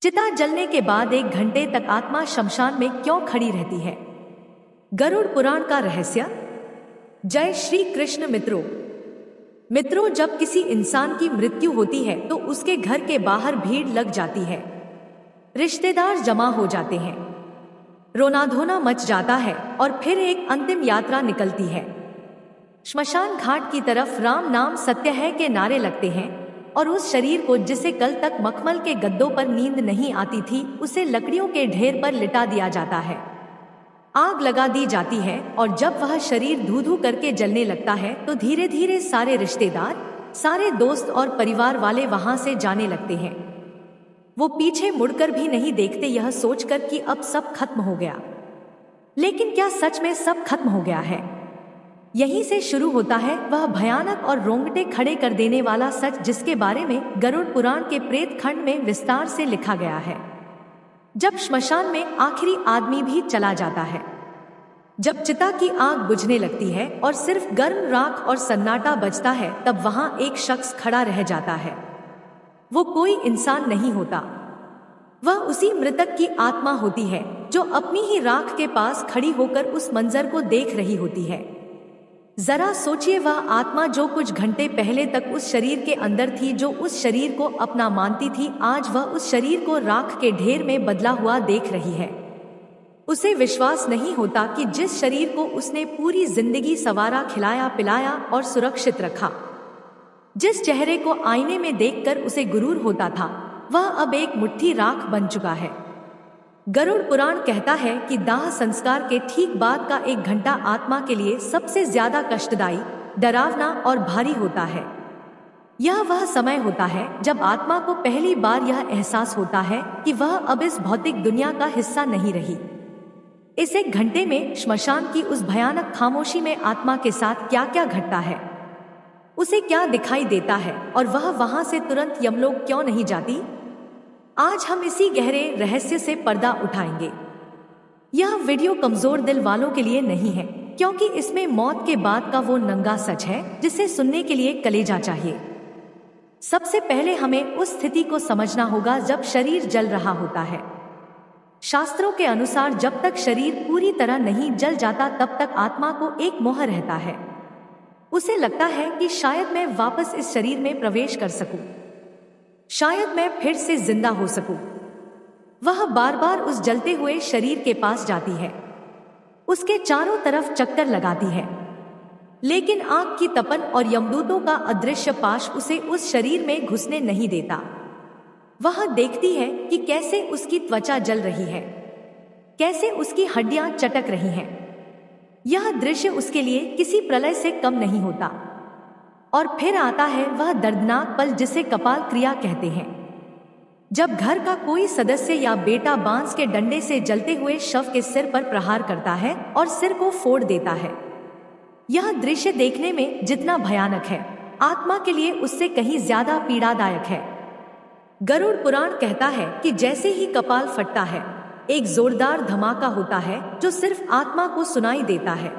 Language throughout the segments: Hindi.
चिता जलने के बाद 1 घंटे तक आत्मा शमशान में क्यों खड़ी रहती है? गरुड़ पुराण का रहस्य। जय श्री कृष्ण मित्रों, जब किसी इंसान की मृत्यु होती है तो उसके घर के बाहर भीड़ लग जाती है। रिश्तेदार जमा हो जाते हैं, रोना धोना मच जाता है और फिर एक अंतिम यात्रा निकलती है। श्मशान घाट की तरफ राम नाम सत्य है के नारे लगते हैं और उस शरीर को जिसे कल तक मखमल के गद्दों पर नींद नहीं आती थी, उसे लकड़ियों के ढेर पर लिटा दिया जाता है। आग लगा दी जाती है और जब वह शरीर धू धू करके जलने लगता है तो धीरे धीरे सारे रिश्तेदार, सारे दोस्त और परिवार वाले वहां से जाने लगते हैं। वो पीछे मुड़कर भी नहीं देखते, यह सोचकर कि अब सब खत्म हो गया। लेकिन क्या सच में सब खत्म हो गया है? यहीं से शुरू होता है वह भयानक और रोंगटे खड़े कर देने वाला सच, जिसके बारे में गरुड़ पुराण के प्रेत खंड में विस्तार से लिखा गया है। जब श्मशान में आखिरी आदमी भी चला जाता है, जब चिता की आग बुझने लगती है और सिर्फ गर्म राख और सन्नाटा बचता है, तब वहां एक शख्स खड़ा रह जाता है। वो कोई इंसान नहीं होता, वह उसी मृतक की आत्मा होती है जो अपनी ही राख के पास खड़ी होकर उस मंजर को देख रही होती है। जरा सोचिए, वह आत्मा जो कुछ घंटे पहले तक उस शरीर के अंदर थी, जो उस शरीर को अपना मानती थी, आज वह उस शरीर को राख के ढेर में बदला हुआ देख रही है। उसे विश्वास नहीं होता कि जिस शरीर को उसने पूरी जिंदगी संवारा, खिलाया पिलाया और सुरक्षित रखा, जिस चेहरे को आईने में देखकर उसे गुरूर होता था, वह अब एक मुट्ठी राख बन चुका है। गरुड़ पुराण कहता है कि दाह संस्कार के ठीक बाद का 1 घंटा आत्मा के लिए सबसे ज्यादा कष्टदायी, डरावना और भारी होता है। यह वह समय होता है जब आत्मा को पहली बार यह एहसास होता है कि वह अब इस भौतिक दुनिया का हिस्सा नहीं रही। इस 1 घंटे में श्मशान की उस भयानक खामोशी में आत्मा के साथ क्या क्या घटता है, उसे क्या दिखाई देता है और वह वहां से तुरंत यमलोक क्यों नहीं जाती, आज हम इसी गहरे रहस्य से पर्दा उठाएंगे। यह वीडियो कमजोर दिल वालों के लिए नहीं है, क्योंकि इसमें मौत के बाद का वो नंगा सच है जिसे सुनने के लिए कलेजा चाहिए। सबसे पहले हमें उस स्थिति को समझना होगा जब शरीर जल रहा होता है। शास्त्रों के अनुसार जब तक शरीर पूरी तरह नहीं जल जाता तब तक आत्मा को एक मोह रहता है। उसे लगता है कि शायद मैं वापस इस शरीर में प्रवेश कर सकूं, शायद मैं फिर से जिंदा हो सकूं। वह बार बार उस जलते हुए शरीर के पास जाती है, उसके चारों तरफ चक्कर लगाती है, लेकिन आग की तपन और यमदूतों का अदृश्य पाश उसे उस शरीर में घुसने नहीं देता। वह देखती है कि कैसे उसकी त्वचा जल रही है, कैसे उसकी हड्डियां चटक रही हैं। यह दृश्य उसके लिए किसी प्रलय से कम नहीं होता। और फिर आता है वह दर्दनाक पल जिसे कपाल क्रिया कहते हैं, जब घर का कोई सदस्य या बेटा बांस के डंडे से जलते हुए शव के सिर पर प्रहार करता है और सिर को फोड़ देता है। यह दृश्य देखने में जितना भयानक है, आत्मा के लिए उससे कहीं ज्यादा पीड़ादायक है। गरुड़ पुराण कहता है कि जैसे ही कपाल फटता है, एक जोरदार धमाका होता है जो सिर्फ आत्मा को सुनाई देता है।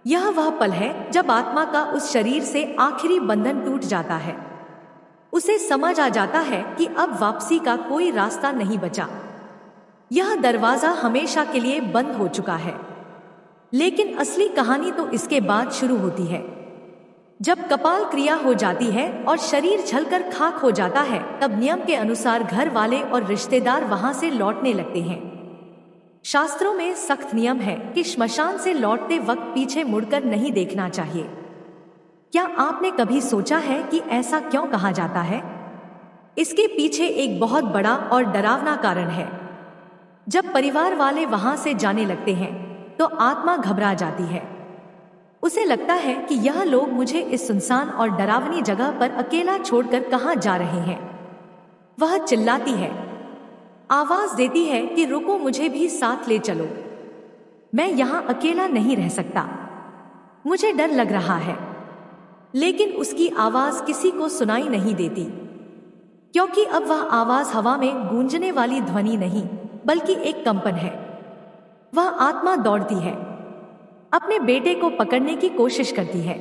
यह वह पल है जब आत्मा का उस शरीर से आखिरी बंधन टूट जाता है। उसे समझ आ जाता है कि अब वापसी का कोई रास्ता नहीं बचा, यह दरवाजा हमेशा के लिए बंद हो चुका है। लेकिन असली कहानी तो इसके बाद शुरू होती है। जब कपाल क्रिया हो जाती है और शरीर जलकर खाक हो जाता है, तब नियम के अनुसार घर वाले और रिश्तेदार वहां से लौटने लगते हैं। शास्त्रों में सख्त नियम है कि श्मशान से लौटते वक्त पीछे मुड़कर नहीं देखना चाहिए। क्या आपने कभी सोचा है कि ऐसा क्यों कहा जाता है? इसके पीछे एक बहुत बड़ा और डरावना कारण है। जब परिवार वाले वहां से जाने लगते हैं तो आत्मा घबरा जाती है। उसे लगता है कि यह लोग मुझे इस सुनसान और डरावनी जगह पर अकेला छोड़कर कहां जा रहे हैं। वह चिल्लाती है, आवाज देती है कि रुको, मुझे भी साथ ले चलो, मैं यहां अकेला नहीं रह सकता, मुझे डर लग रहा है। लेकिन उसकी आवाज किसी को सुनाई नहीं देती, क्योंकि अब वह आवाज हवा में गूंजने वाली ध्वनि नहीं बल्कि एक कंपन है। वह आत्मा दौड़ती है, अपने बेटे को पकड़ने की कोशिश करती है,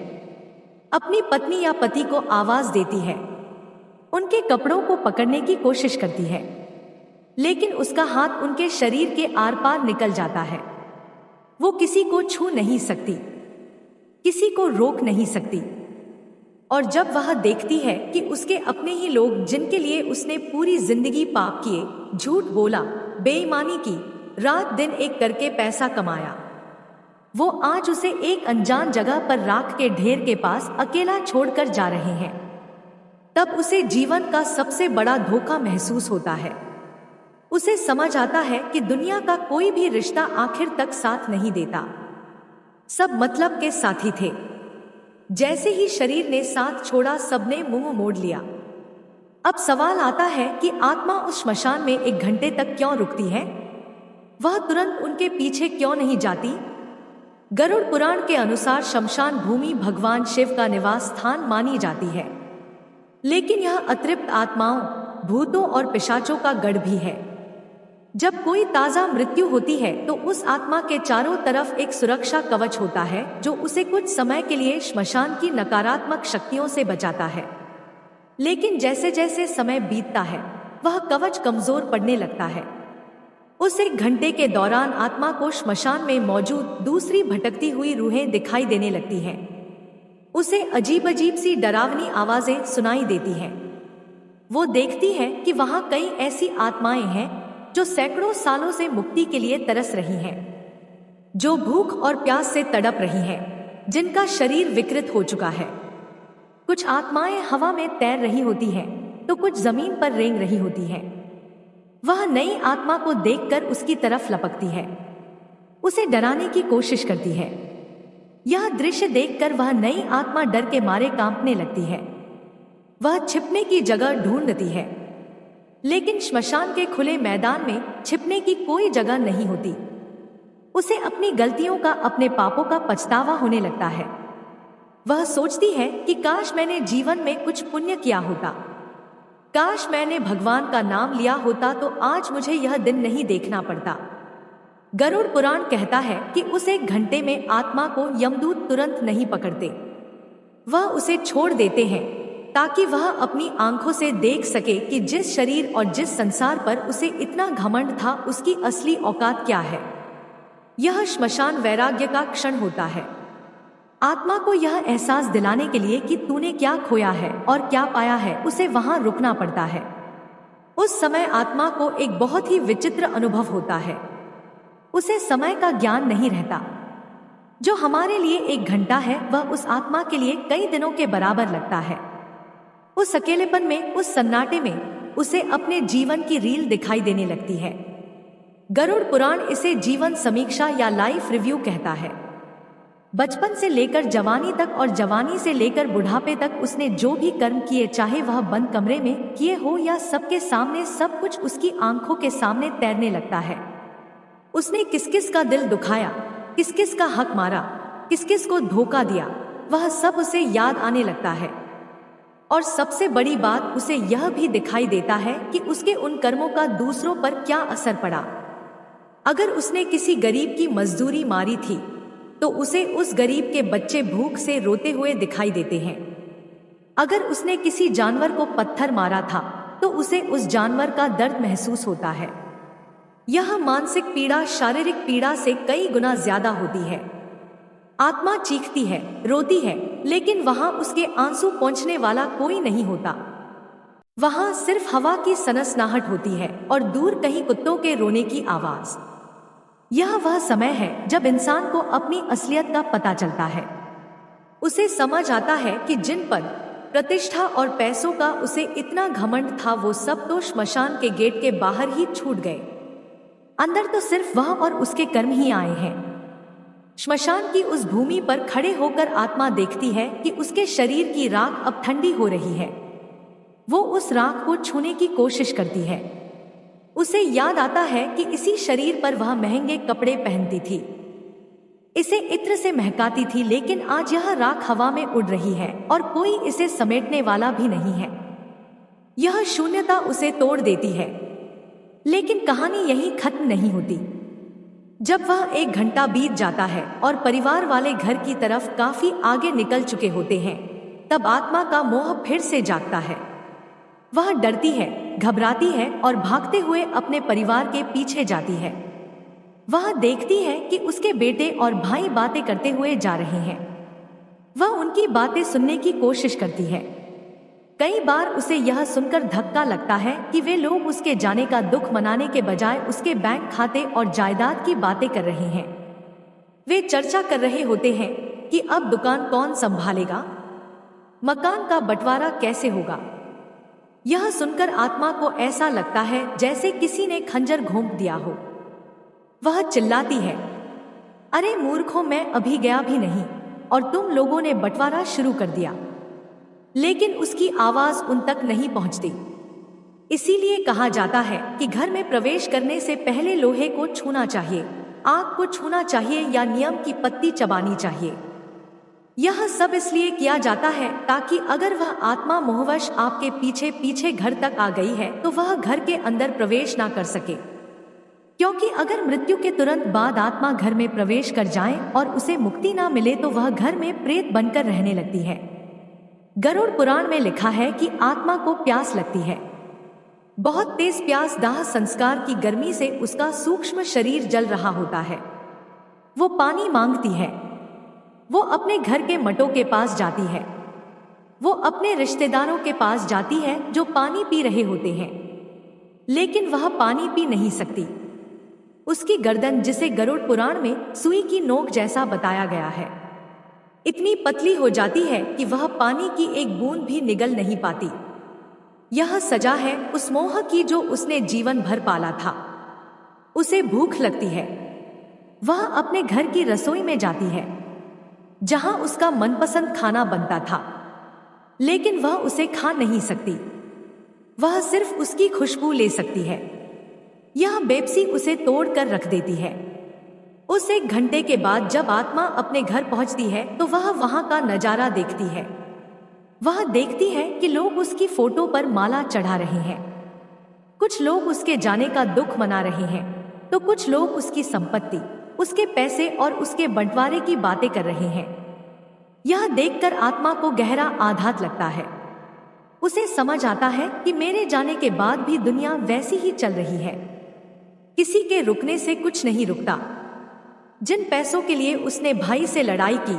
अपनी पत्नी या पति को आवाज देती है, उनके कपड़ों को पकड़ने की कोशिश करती है। लेकिन उसका हाथ उनके शरीर के आर पार निकल जाता है। वो किसी को छू नहीं सकती, किसी को रोक नहीं सकती। और जब वह देखती है कि उसके अपने ही लोग, जिनके लिए उसने पूरी जिंदगी पाप किए, झूठ बोला, बेईमानी की, रात दिन एक करके पैसा कमाया, वो आज उसे एक अनजान जगह पर राख के ढेर के पास अकेला छोड़कर जा रहे हैं, तब उसे जीवन का सबसे बड़ा धोखा महसूस होता है। उसे समझ आता है कि दुनिया का कोई भी रिश्ता आखिर तक साथ नहीं देता, सब मतलब के साथी थे। जैसे ही शरीर ने साथ छोड़ा, सबने मुंह मोड़ लिया। अब सवाल आता है कि आत्मा उस श्मशान में 1 घंटे तक क्यों रुकती है? वह तुरंत उनके पीछे क्यों नहीं जाती? गरुड़ पुराण के अनुसार शमशान भूमि भगवान शिव का निवास स्थान मानी जाती है, लेकिन यह अतृप्त आत्माओं, भूतों और पिशाचों का गढ़ भी है। जब कोई ताजा मृत्यु होती है तो उस आत्मा के चारों तरफ एक सुरक्षा कवच होता है जो उसे कुछ समय के लिए श्मशान की नकारात्मक शक्तियों से बचाता है। लेकिन जैसे जैसे समय बीतता है, वह कवच कमजोर पड़ने लगता है। उस 1 घंटे के दौरान आत्मा को श्मशान में मौजूद दूसरी भटकती हुई रूहें दिखाई देने लगती हैं। उसे अजीब अजीब सी डरावनी आवाजें सुनाई देती हैं। वो देखती है कि वहां कई ऐसी आत्माएं हैं जो सैकड़ों सालों से मुक्ति के लिए तरस रही हैं, जो भूख और प्यास से तड़प रही हैं, जिनका शरीर विकृत हो चुका है। कुछ आत्माएं हवा में तैर रही होती हैं, तो कुछ जमीन पर रेंग रही होती हैं। वह नई आत्मा को देखकर उसकी तरफ लपकती है, उसे डराने की कोशिश करती है। यह दृश्य देखकर वह नई आत्मा डर के मारे कांपने लगती है। वह छिपने की जगह ढूंढती है, लेकिन श्मशान के खुले मैदान में छिपने की कोई जगह नहीं होती। उसे अपनी गलतियों का, अपने पापों का पछतावा होने लगता है। वह सोचती है कि काश मैंने जीवन में कुछ पुण्य किया होता, काश मैंने भगवान का नाम लिया होता तो आज मुझे यह दिन नहीं देखना पड़ता। गरुड़ पुराण कहता है कि उस 1 घंटे में आत्मा को यमदूत तुरंत नहीं पकड़ते, वह उसे छोड़ देते हैं ताकि वह अपनी आंखों से देख सके कि जिस शरीर और जिस संसार पर उसे इतना घमंड था, उसकी असली औकात क्या है। यह श्मशान वैराग्य का क्षण होता है। आत्मा को यह एहसास दिलाने के लिए कि तूने क्या खोया है और क्या पाया है, उसे वहां रुकना पड़ता है। उस समय आत्मा को एक बहुत ही विचित्र अनुभव होता है। उसे समय का ज्ञान नहीं रहता। जो हमारे लिए 1 घंटा है, वह उस आत्मा के लिए कई दिनों के बराबर लगता है। उस अकेलेपन में, उस सन्नाटे में उसे अपने जीवन की रील दिखाई देने लगती है। गरुड़ पुराण इसे जीवन समीक्षा या लाइफ रिव्यू कहता है। बचपन से लेकर जवानी तक और जवानी से लेकर बुढ़ापे तक उसने जो भी कर्म किए, चाहे वह बंद कमरे में किए हो या सबके सामने, सब कुछ उसकी आंखों के सामने तैरने लगता है। उसने किस किस का दिल दुखाया, किस किस का हक मारा, किस किस को धोखा दिया, वह सब उसे याद आने लगता है। और सबसे बड़ी बात, उसे यह भी दिखाई देता है कि उसके उन कर्मों का दूसरों पर क्या असर पड़ा। अगर उसने किसी गरीब की मजदूरी मारी थी तो उसे उस गरीब के बच्चे भूख से रोते हुए दिखाई देते हैं। अगर उसने किसी जानवर को पत्थर मारा था तो उसे उस जानवर का दर्द महसूस होता है। यह मानसिक पीड़ा शारीरिक पीड़ा से कई गुना ज्यादा होती है। आत्मा चीखती है, रोती है, लेकिन वहां उसके आंसू पहुंचने वाला कोई नहीं होता। वहां सिर्फ हवा की सनसनाहट होती है और दूर कहीं कुत्तों के रोने की आवाज। यह वह समय है जब इंसान को अपनी असलियत का पता चलता है। उसे समझ आता है कि जिन पद, प्रतिष्ठा और पैसों का उसे इतना घमंड था, वो सब तो श्मशान के गेट के बाहर ही छूट गए। अंदर तो सिर्फ वह और उसके कर्म ही आए हैं। श्मशान की उस भूमि पर खड़े होकर आत्मा देखती है कि उसके शरीर की राख अब ठंडी हो रही है। वो उस राख को छूने की कोशिश करती है। उसे याद आता है कि इसी शरीर पर वह महंगे कपड़े पहनती थी, इसे इत्र से महकाती थी, लेकिन आज यह राख हवा में उड़ रही है और कोई इसे समेटने वाला भी नहीं है। यह शून्यता उसे तोड़ देती है। लेकिन कहानी यहीं खत्म नहीं होती। जब वह 1 घंटा बीत जाता है और परिवार वाले घर की तरफ काफी आगे निकल चुके होते हैं, तब आत्मा का मोह फिर से जागता है। वह डरती है घबराती है और भागते हुए अपने परिवार के पीछे जाती है। वह देखती है कि उसके बेटे और भाई बातें करते हुए जा रहे हैं। वह उनकी बातें सुनने की कोशिश करती है। कई बार उसे यह सुनकर धक्का लगता है कि वे लोग उसके जाने का दुख मनाने के बजाय उसके बैंक खाते और जायदाद की बातें कर रहे हैं। वे चर्चा कर रहे होते हैं कि अब दुकान कौन संभालेगा, मकान का बंटवारा कैसे होगा। यह सुनकर आत्मा को ऐसा लगता है जैसे किसी ने खंजर घोंप दिया हो। वह चिल्लाती है, अरे मूर्खों, मैं अभी गया भी नहीं और तुम लोगों ने बंटवारा शुरू कर दिया। लेकिन उसकी आवाज उन तक नहीं पहुंचती। इसीलिए कहा जाता है कि घर में प्रवेश करने से पहले लोहे को छूना चाहिए, आग को छूना चाहिए या नियम की पत्ती चबानी चाहिए। यह सब इसलिए किया जाता है ताकि अगर वह आत्मा मोहवश आपके पीछे पीछे घर तक आ गई है तो वह घर के अंदर प्रवेश ना कर सके। क्योंकि अगर मृत्यु के तुरंत बाद आत्मा घर में प्रवेश कर जाए और उसे मुक्ति ना मिले तो वह घर में प्रेत बनकर रहने लगती है। गरुड़ पुराण में लिखा है कि आत्मा को प्यास लगती है। बहुत तेज प्यास, दाह संस्कार की गर्मी से उसका सूक्ष्म शरीर जल रहा होता है। वो पानी मांगती है। वो अपने घर के मटों के पास जाती है। वो अपने रिश्तेदारों के पास जाती है जो पानी पी रहे होते हैं, लेकिन वह पानी पी नहीं सकती। उसकी गर्दन, जिसे गरुड़ पुराण में सुई की नोक जैसा बताया गया है, इतनी पतली हो जाती है कि वह पानी की एक बूंद भी निगल नहीं पाती। यह सजा है उस मोह की जो उसने जीवन भर पाला था। उसे भूख लगती है। वह अपने घर की रसोई में जाती है जहां उसका मनपसंद खाना बनता था, लेकिन वह उसे खा नहीं सकती। वह सिर्फ उसकी खुशबू ले सकती है। यह बेबसी उसे तोड़कर रख देती है। उस 1 घंटे के बाद जब आत्मा अपने घर पहुंचती है तो वह वहां का नजारा देखती है। वह देखती है कि लोग उसकी फोटो पर माला चढ़ा रहे हैं। कुछ लोग उसके जाने का दुख मना रहे हैं तो कुछ लोग उसकी संपत्ति, उसके पैसे और उसके बंटवारे की बातें कर रहे हैं। यह देखकर आत्मा को गहरा आघात लगता है। उसे समझ आता है कि मेरे जाने के बाद भी दुनिया वैसी ही चल रही है। किसी के रुकने से कुछ नहीं रुकता। जिन पैसों के लिए उसने भाई से लड़ाई की,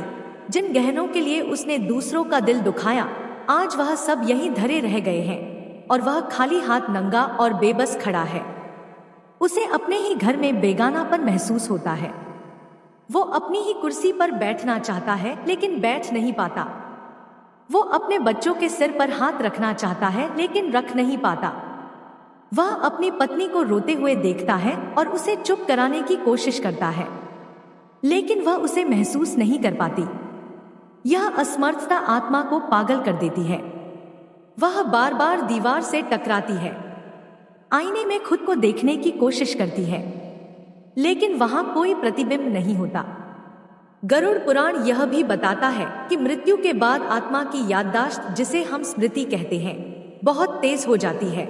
जिन गहनों के लिए उसने दूसरों का दिल दुखाया, आज वह सब यहीं धरे रह गए हैं और वह खाली हाथ, नंगा और बेबस खड़ा है। उसे अपने ही घर में बेगानापन महसूस होता है। वो अपनी ही कुर्सी पर बैठना चाहता है लेकिन बैठ नहीं पाता। वो अपने बच्चों के सिर पर हाथ रखना चाहता है लेकिन रख नहीं पाता। वह अपनी पत्नी को रोते हुए देखता है और उसे चुप कराने की कोशिश करता है, लेकिन वह उसे महसूस नहीं कर पाती। यह असमर्थता आत्मा को पागल कर देती है। वह बार बार दीवार से टकराती है। आईने में खुद को देखने की कोशिश करती है, लेकिन वहां कोई प्रतिबिंब नहीं होता। गरुड़ पुराण यह भी बताता है कि मृत्यु के बाद आत्मा की याददाश्त, जिसे हम स्मृति कहते हैं, बहुत तेज हो जाती है।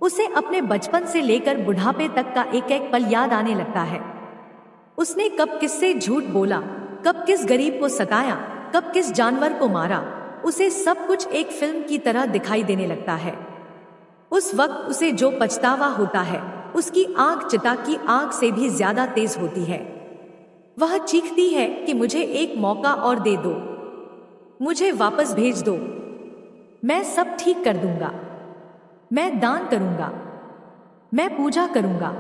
उसे अपने बचपन से लेकर बुढ़ापे तक का एक एक पल याद आने लगता है। उसने कब किससे झूठ बोला, कब किस गरीब को सताया, कब किस जानवर को मारा, उसे सब कुछ एक फिल्म की तरह दिखाई देने लगता है। उस वक्त उसे जो पछतावा होता है, उसकी आग चिता की आग से भी ज्यादा तेज होती है। वह चीखती है कि मुझे एक मौका और दे दो, मुझे वापस भेज दो, मैं सब ठीक कर दूंगा, मैं दान करूंगा, मैं पूजा करूंगा।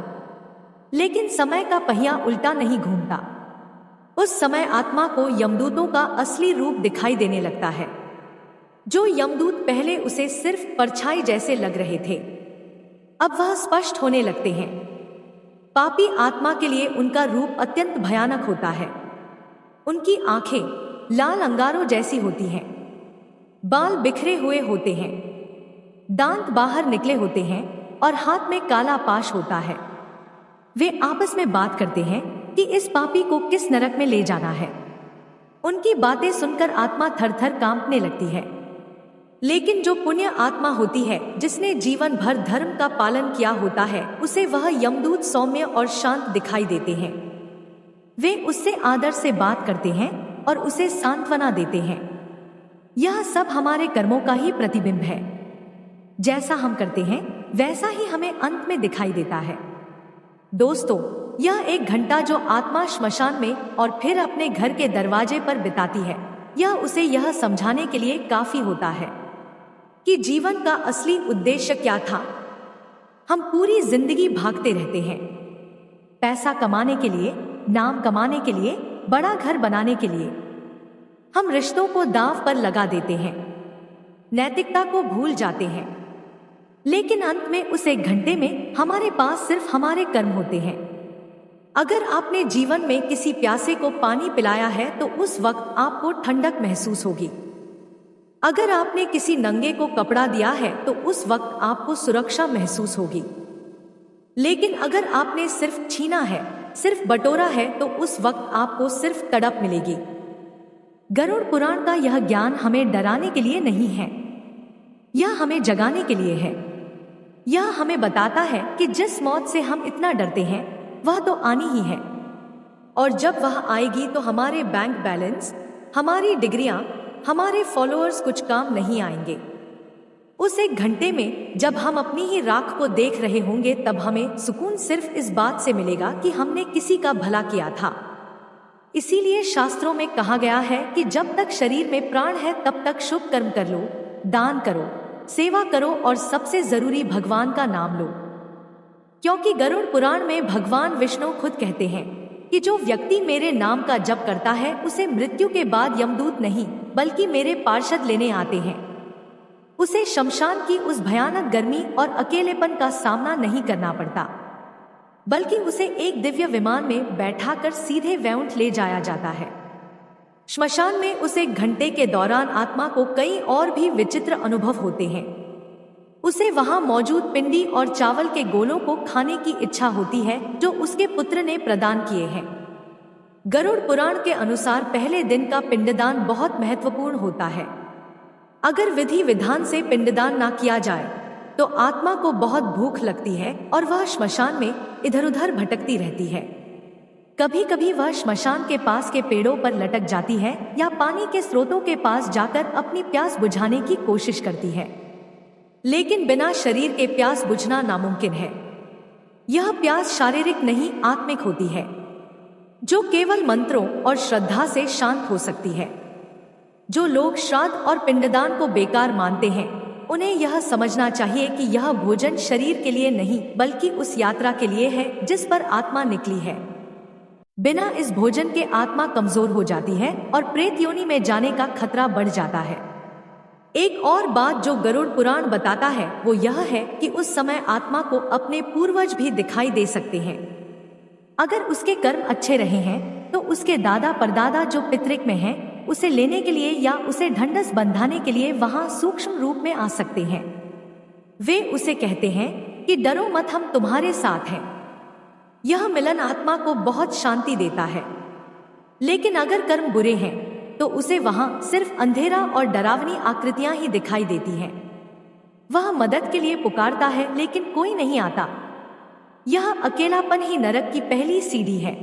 लेकिन समय का पहिया उल्टा नहीं घूमता। उस समय आत्मा को यमदूतों का असली रूप दिखाई देने लगता है। जो यमदूत पहले उसे सिर्फ परछाई जैसे लग रहे थे, अब वह स्पष्ट होने लगते हैं। पापी आत्मा के लिए उनका रूप अत्यंत भयानक होता है। उनकी आंखें लाल अंगारों जैसी होती हैं, बाल बिखरे हुए होते हैं, दांत बाहर निकले होते हैं और हाथ में काला पाश होता है। वे आपस में बात करते हैं कि इस पापी को किस नरक में ले जाना है। उनकी बातें सुनकर आत्मा थर-थर कांपने लगती है। लेकिन जो पुण्य आत्मा होती है, जिसने जीवन भर धर्म का पालन किया होता है, उसे वह यमदूत सौम्य और शांत दिखाई देते हैं। वे उससे आदर से बात करते हैं और उसे सांत्वना देते हैं। यह सब हमारे कर्मों का ही प्रतिबिंब है। जैसा हम करते हैं वैसा ही हमें अंत में दिखाई देता है। दोस्तों, यह 1 घंटा जो आत्मा श्मशान में और फिर अपने घर के दरवाजे पर बिताती है, यह उसे यह समझाने के लिए काफी होता है कि जीवन का असली उद्देश्य क्या था। हम पूरी जिंदगी भागते रहते हैं, पैसा कमाने के लिए, नाम कमाने के लिए, बड़ा घर बनाने के लिए। हम रिश्तों को दांव पर लगा देते हैं, नैतिकता को भूल जाते हैं, लेकिन अंत में उस 1 घंटे में हमारे पास सिर्फ हमारे कर्म होते हैं। अगर आपने जीवन में किसी प्यासे को पानी पिलाया है तो उस वक्त आपको ठंडक महसूस होगी। अगर आपने किसी नंगे को कपड़ा दिया है तो उस वक्त आपको सुरक्षा महसूस होगी। लेकिन अगर आपने सिर्फ छीना है, सिर्फ बटोरा है, तो उस वक्त आपको सिर्फ तड़प मिलेगी। गरुड़ पुराण का यह ज्ञान हमें डराने के लिए नहीं है, यह हमें जगाने के लिए है। यह हमें बताता है कि जिस मौत से हम इतना डरते हैं वह तो आनी ही है, और जब वह आएगी तो हमारे बैंक बैलेंस, हमारी डिग्रियां, हमारे फॉलोअर्स कुछ काम नहीं आएंगे। उस 1 घंटे में जब हम अपनी ही राख को देख रहे होंगे तब हमें सुकून सिर्फ इस बात से मिलेगा कि हमने किसी का भला किया था। इसीलिए शास्त्रों में कहा गया है कि जब तक शरीर में प्राण है तब तक शुभ कर्म कर लो, दान करो, सेवा करो और सबसे जरूरी भगवान का नाम लो। क्योंकि गरुड़ पुराण में भगवान विष्णु खुद कहते हैं कि जो व्यक्ति मेरे नाम का जप करता है उसे मृत्यु के बाद यमदूत नहीं बल्कि मेरे पार्षद लेने आते हैं। उसे शमशान की उस भयानक गर्मी और अकेलेपन का सामना नहीं करना पड़ता, बल्कि उसे एक दिव्य विमान में बैठाकर सीधे वैकुंठ ले जाया जाता है। श्मशान में उस 1 घंटे के दौरान आत्मा को कई और भी विचित्र अनुभव होते हैं। उसे वहां मौजूद पिंडी और चावल के गोलों को खाने की इच्छा होती है जो उसके पुत्र ने प्रदान किए हैं। गरुड़ पुराण के अनुसार पहले दिन का पिंडदान बहुत महत्वपूर्ण होता है। अगर विधि विधान से पिंडदान ना किया जाए तो आत्मा को बहुत भूख लगती है और वह श्मशान में इधर उधर भटकती रहती है। कभी कभी वह श्मशान के पास के पेड़ों पर लटक जाती है या पानी के स्रोतों के पास जाकर अपनी प्यास बुझाने की कोशिश करती है, लेकिन बिना शरीर के प्यास बुझना नामुमकिन है। यह प्यास शारीरिक नहीं आत्मिक होती है, जो केवल मंत्रों और श्रद्धा से शांत हो सकती है। जो लोग श्राद्ध और पिंडदान को बेकार मानते हैं उन्हें यह समझना चाहिए कि यह भोजन शरीर के लिए नहीं बल्कि उस यात्रा के लिए है जिस पर आत्मा निकली है। बिना इस भोजन के आत्मा कमजोर हो जाती है और प्रेत योनि में जाने का खतरा बढ़ जाता है। एक और बात जो गरुड़ पुराण बताता है वो यह है कि उस समय आत्मा को अपने पूर्वज भी दिखाई दे सकते हैं। अगर उसके कर्म अच्छे रहे हैं तो उसके दादा परदादा जो पितृक में हैं उसे लेने के लिए या उसे ढंढस बंधाने के लिए वहां सूक्ष्म रूप में आ सकते हैं। वे उसे कहते हैं कि डरो मत, हम तुम्हारे साथ हैं। यह मिलन आत्मा को बहुत शांति देता है। लेकिन अगर कर्म बुरे हैं तो उसे वहां सिर्फ अंधेरा और डरावनी आकृतियां ही दिखाई देती हैं। वह मदद के लिए पुकारता है लेकिन कोई नहीं आता। यह अकेलापन ही नरक की पहली सीढ़ी है।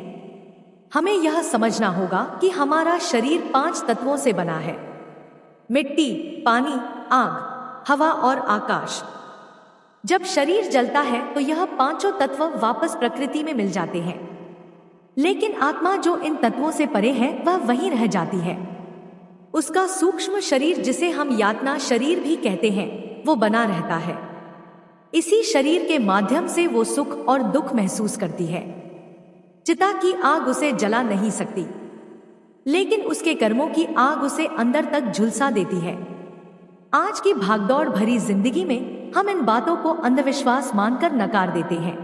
हमें यह समझना होगा कि हमारा शरीर 5 तत्वों से बना है: मिट्टी, पानी, आग, हवा और आकाश। जब शरीर जलता है तो यह 5 तत्व वापस प्रकृति में मिल जाते हैं, लेकिन आत्मा जो इन तत्वों से परे है वह वहीं रह जाती है। उसका सूक्ष्म शरीर, जिसे हम यातना शरीर भी कहते हैं, वो बना रहता है। इसी शरीर के माध्यम से वो सुख और दुख महसूस करती है। चिता की आग उसे जला नहीं सकती, लेकिन उसके कर्मों की आग उसे अंदर तक झुलसा देती है। आज की भागदौड़ भरी जिंदगी में हम इन बातों को अंधविश्वास मानकर नकार देते हैं।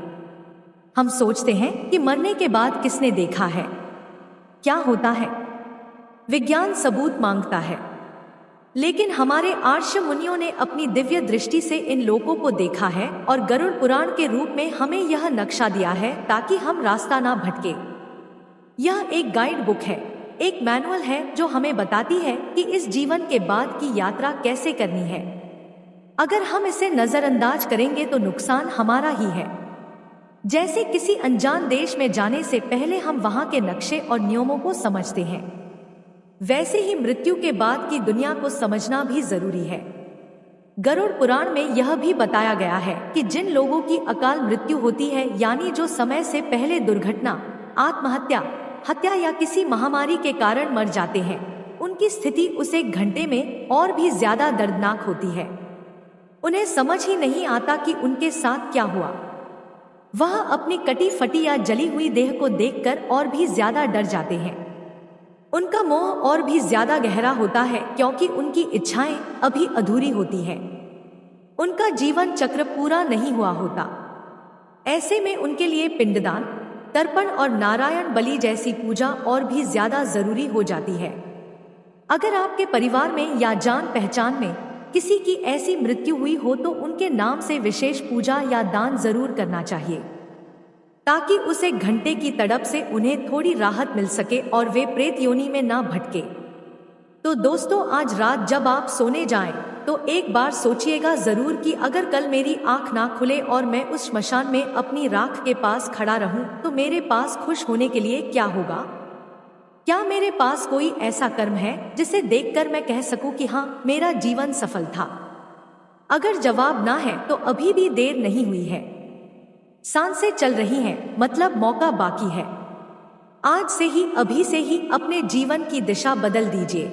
हम सोचते हैं कि मरने के बाद किसने देखा है, क्या होता है। विज्ञान सबूत मांगता है, लेकिन हमारे आर्ष मुनियों ने अपनी दिव्य दृष्टि से इन लोगों को देखा है और गरुड़ पुराण के रूप में हमें यह नक्शा दिया है ताकि हम रास्ता ना भटके। यह एक गाइड बुक है, एक मैनुअल है जो हमें बताती है कि इस जीवन के बाद की यात्रा कैसे करनी है। अगर हम इसे नजरअंदाज करेंगे तो नुकसान हमारा ही है। जैसे किसी अनजान देश में जाने से पहले हम वहां के नक्शे और नियमों को समझते हैं, वैसे ही मृत्यु के बाद की दुनिया को समझना भी जरूरी है। गरुड़ पुराण में यह भी बताया गया है कि जिन लोगों की अकाल मृत्यु होती है, यानी जो समय से पहले दुर्घटना, आत्महत्या, हत्या या किसी महामारी के कारण मर जाते हैं, उनकी स्थिति उस एक घंटे में और भी ज्यादा दर्दनाक होती है। उन्हें समझ ही नहीं आता कि उनके साथ क्या हुआ। वह अपनी कटी फटी या जली हुई देह को देखकर और भी ज्यादा डर जाते हैं। उनका मोह और भी ज्यादा गहरा होता है क्योंकि उनकी इच्छाएं अभी अधूरी होती हैं। उनका जीवन चक्र पूरा नहीं हुआ होता। ऐसे में उनके लिए पिंडदान, तर्पण और नारायण बलि जैसी पूजा और भी ज्यादा जरूरी हो जाती है। अगर आपके परिवार में या जान पहचान में किसी की ऐसी मृत्यु हुई हो तो उनके नाम से विशेष पूजा या दान जरूर करना चाहिए, ताकि उस एक घंटे की तड़प से उन्हें थोड़ी राहत मिल सके और वे प्रेत योनि में ना भटके। तो दोस्तों, आज रात जब आप सोने जाएं, तो एक बार सोचिएगा जरूर कि अगर कल मेरी आंख ना खुले और मैं उस श्मशान में अपनी राख के पास खड़ा रहूं, तो मेरे पास खुश होने के लिए क्या होगा? क्या मेरे पास कोई ऐसा कर्म है जिसे देखकर मैं कह सकूं कि हाँ, मेरा जीवन सफल था? अगर जवाब ना है तो अभी भी देर नहीं हुई है। सांसें चल रही हैं, मतलब मौका बाकी है। आज से ही, अभी से ही अपने जीवन की दिशा बदल दीजिए।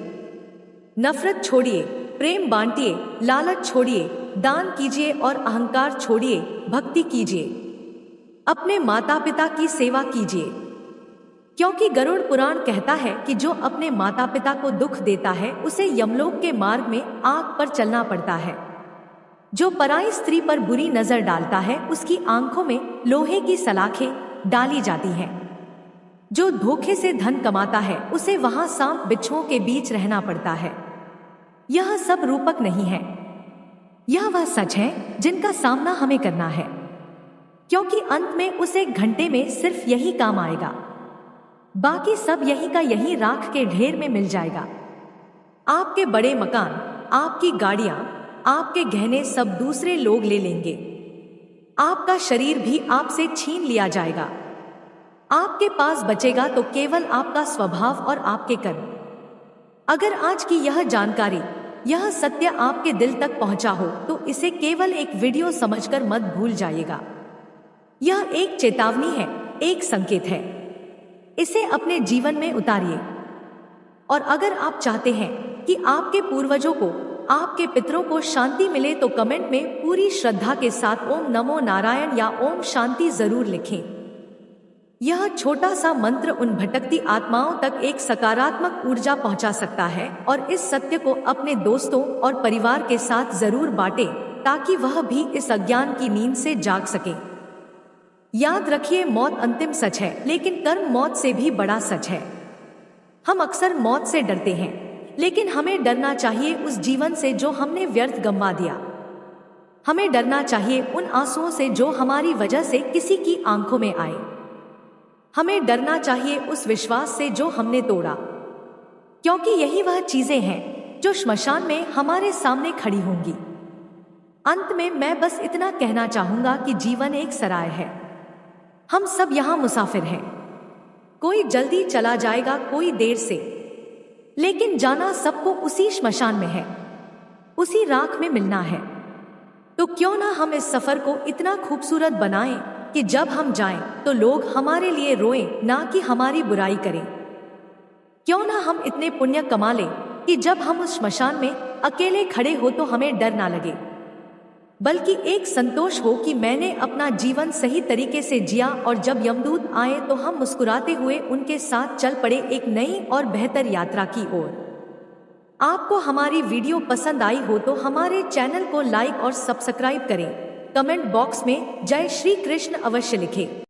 नफरत छोड़िए, प्रेम बांटिए, लालच छोड़िए, दान कीजिए और अहंकार छोड़िए, भक्ति कीजिए। अपने माता पिता की सेवा कीजिए, क्योंकि गरुड़ पुराण कहता है कि जो अपने माता पिता को दुख देता है उसे यमलोक के मार्ग में आग पर चलना पड़ता है। जो पराई स्त्री पर बुरी नजर डालता है उसकी आंखों में लोहे की सलाखें डाली जाती हैं। जो धोखे से धन कमाता है उसे वहां सांप बिच्छुओं के बीच रहना पड़ता है। यह सब रूपक नहीं है, यह वह सच है जिनका सामना हमें करना है, क्योंकि अंत में उस एक घंटे में सिर्फ यही काम आएगा। बाकी सब यहीं का यहीं राख के ढेर में मिल जाएगा। आपके बड़े मकान, आपकी गाड़ियां, आपके गहने सब दूसरे लोग ले लेंगे। आपका शरीर भी आपसे छीन लिया जाएगा। आपके पास बचेगा तो केवल आपका स्वभाव और आपके कर्म। अगर आज की यह जानकारी, यह सत्य आपके दिल तक पहुंचा हो तो इसे केवल एक वीडियो समझकर मत भूल जाइएगा। यह एक चेतावनी है, एक संकेत है। इसे अपने जीवन में उतारिए। और अगर आप चाहते हैं कि आपके पूर्वजों को, आपके पितरों को शांति मिले तो कमेंट में पूरी श्रद्धा के साथ ओम नमो नारायण या ओम शांति जरूर लिखें। यह छोटा सा मंत्र उन भटकती आत्माओं तक एक सकारात्मक ऊर्जा पहुंचा सकता है और इस सत्य को अपने दोस्तों और परिवार के साथ जरूर बांटें, ताकि वह भी इस अज्ञान की नींद से जाग सके। याद रखिए, मौत अंतिम सच है, लेकिन कर्म मौत से भी बड़ा सच है। हम अक्सर मौत से डरते हैं, लेकिन हमें डरना चाहिए उस जीवन से जो हमने व्यर्थ गंवा दिया। हमें डरना चाहिए उन आंसुओं से जो हमारी वजह से किसी की आंखों में आए। हमें डरना चाहिए उस विश्वास से जो हमने तोड़ा, क्योंकि यही वह चीजें हैं जो श्मशान में हमारे सामने खड़ी होंगी। अंत में मैं बस इतना कहना चाहूंगा कि जीवन एक सराय है। हम सब यहाँ मुसाफिर हैं। कोई जल्दी चला जाएगा, कोई देर से, लेकिन जाना सबको उसी श्मशान में है, उसी राख में मिलना है। तो क्यों ना हम इस सफर को इतना खूबसूरत बनाएं कि जब हम जाएं तो लोग हमारे लिए रोएं, ना कि हमारी बुराई करें। क्यों ना हम इतने पुण्य कमा लें कि जब हम उस श्मशान में अकेले खड़े हो तो हमें डर ना लगे, बल्कि एक संतोष हो कि मैंने अपना जीवन सही तरीके से जिया, और जब यमदूत आए तो हम मुस्कुराते हुए उनके साथ चल पड़े एक नई और बेहतर यात्रा की ओर। आपको हमारी वीडियो पसंद आई हो तो हमारे चैनल को लाइक और सब्सक्राइब करें। कमेंट बॉक्स में जय श्री कृष्ण अवश्य लिखें।